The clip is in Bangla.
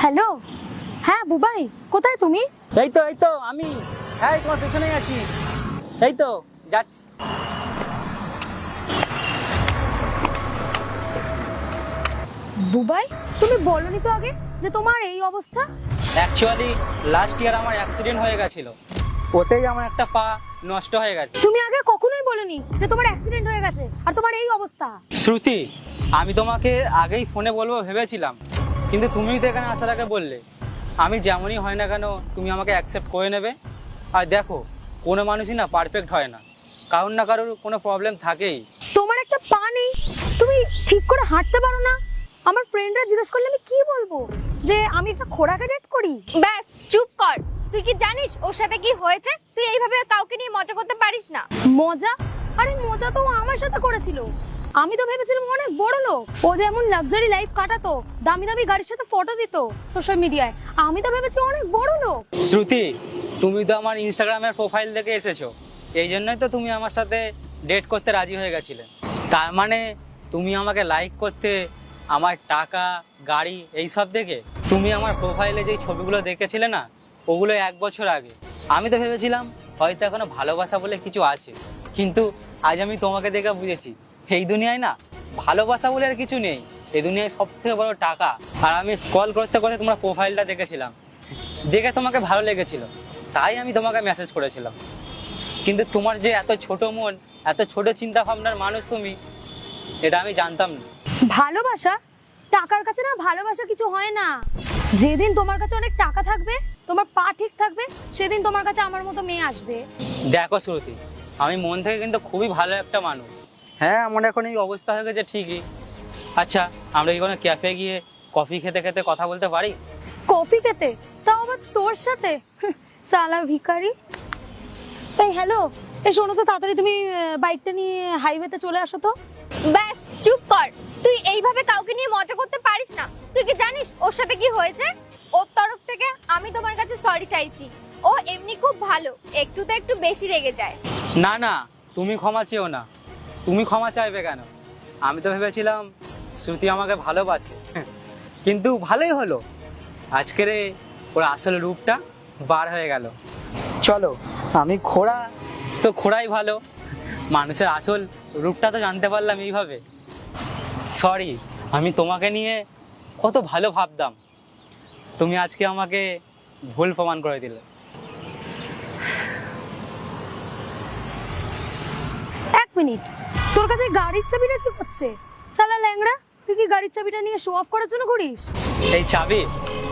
হ্যালো, হ্যাঁ বুবাই, কোথায় তুমি? এই তো আমি। হ্যাঁ, তোমার পেছনেই আছি। এই তো যাচ্ছি। বুবাই, তুমি বলনি তো আগে যে তোমার এই অবস্থা। অ্যাকচুয়ালি লাস্ট ইয়ার আমার অ্যাক্সিডেন্ট হয়ে গেছিল, ওতেই আমার একটা পা নষ্ট হয়ে গেছে। তুমি আগে কখনোই বলনি যে তোমার অ্যাক্সিডেন্ট হয়ে গেছে আর তোমার এই অবস্থা। শ্রুতি, আমি তোমাকে আগেই ফোনে বলবো ভেবেছিলাম, কিন্তু তুমিই তো এখানে আসার আগে বললে আমি যেমনই হয় না কেন তুমি আমাকে অ্যাকসেপ্ট করে নেবে। আর দেখো, কোনো মানুষই না পারফেক্ট হয় না, কারোর না কারোর কোনো প্রবলেম থাকেই। তোমার একটা পা নেই, তুমি ঠিক করে হাঁটতে পারো না। আমার ফ্রেন্ডরা জিজ্ঞেস করলে আমি কি বলবো? যে আমি একটা খোড়াকে ডেট করি? ব্যাস চুপ কর। তুই কি জানিস ওর সাথে কি হয়েছে? তুই এইভাবে কাউকে নিয়ে মজা করতে পারিস না। মজা? আরে মজা তো ও আমার সাথে করেছিল। আমি তো ভেবেছিলাম অনেক বড় লোক, ও যেমন লাক্সারি লাইফ কাটাতো, দামি দামি গাড়ির সাথে ফটো দিত সোশ্যাল মিডিয়ায়। আমি তো ভেবেছি অনেক বড় লোক। শ্রুতি, তুমি তো আমার ইনস্টাগ্রামের প্রোফাইল দেখে এসেছো, এই জন্যই তো তুমি আমার সাথে ডেট করতে রাজি হয়ে গেছিলে। তার মানে তুমি আমাকে লাইক করতে আমার টাকা, গাড়ি এই সব দেখে? তুমি আমার প্রোফাইলে যেই ছবিগুলো দেখেছিলে না, ওগুলো 1 বছর আগে। আমি তো ভেবেছিলাম হয়তো এখনো ভালোবাসা বলে কিছু আছে, কিন্তু আজ আমি তোমাকে দেখে বুঝেছি এই দুনিয়ায় না ভালোবাসা বলে আর কিছু নেই। এই দুনিয়ায় সব থেকে বড় টাকা। আর আমি স্ক্রল করতে করতে তোমার প্রোফাইলটা দেখেছিলাম, দেখে তোমাকে ভালো লেগেছিল, তাই আমি তোমাকে মেসেজ করেছিলাম। কিন্তু তোমার যে এত ছোট মন, এত ছোট চিন্তা ভাবনার মানুষ তুমি, এটা আমি জানতাম না। ভালোবাসা? টাকার কাছে না ভালোবাসা কিছু হয় না। যেদিন তোমার কাছে অনেক টাকা থাকবে, তোমার পা ঠিক থাকবে, সেদিন তোমার কাছে আমার মতো মেয়ে আসবে। দেখো শ্রুতি, আমি মন থেকে কিন্তু খুবই ভালো একটা মানুষ। হ্যাঁ, আমার এখন এই অবস্থা হয়ে গেছে ঠিকই। আচ্ছা, আমরা কি কোনো ক্যাফে গিয়ে কফি খেতে খেতে কথা বলতে পারি? কফি খেতে? তাও আবার তোর সাথে? সালা ভিখারি। এই হ্যালো, এই শোনো তো, তাড়াতাড়ি তুমি বাইকটা নিয়ে হাইওয়েতে চলে আসো তো। ব্যাস চুপ কর। তুই এইভাবে কাউকে নিয়ে মজা করতে পারিস না। তুই কি জানিস ওর সাথে কি হয়েছে? ওর তরফ থেকে আমি তোমার কাছে সরি চাইছি। ও এমনি খুব ভালো, একটু তো একটু বেশি রেগে যায়। না না, তুমি ক্ষমা চেও না। তুমি ক্ষমা চাইবে কেন? আমি তো ভেবেছিলাম শ্রুতি আমাকে ভালোবাসে, কিন্তু ভালোই হলো, আজকের ওর আসল রূপটা বার হয়ে গেল। চলো, আমি খোড়া তো খোড়াই ভালো, মানুষের আসল রূপটা তো জানতে পারলাম এইভাবে। সরি, আমি তোমাকে নিয়ে কত ভালো ভাবতাম, তুমি আজকে আমাকে ভুল প্রমাণ করে দিলে। এক মিনিট, তোর কাছে গাড়ির চাবিটা কি করছে? সালা ল্যাংড়া, তুই কি গাড়ির চাবিটা নিয়ে শো অফ করার জন্য করিস? এই চাবি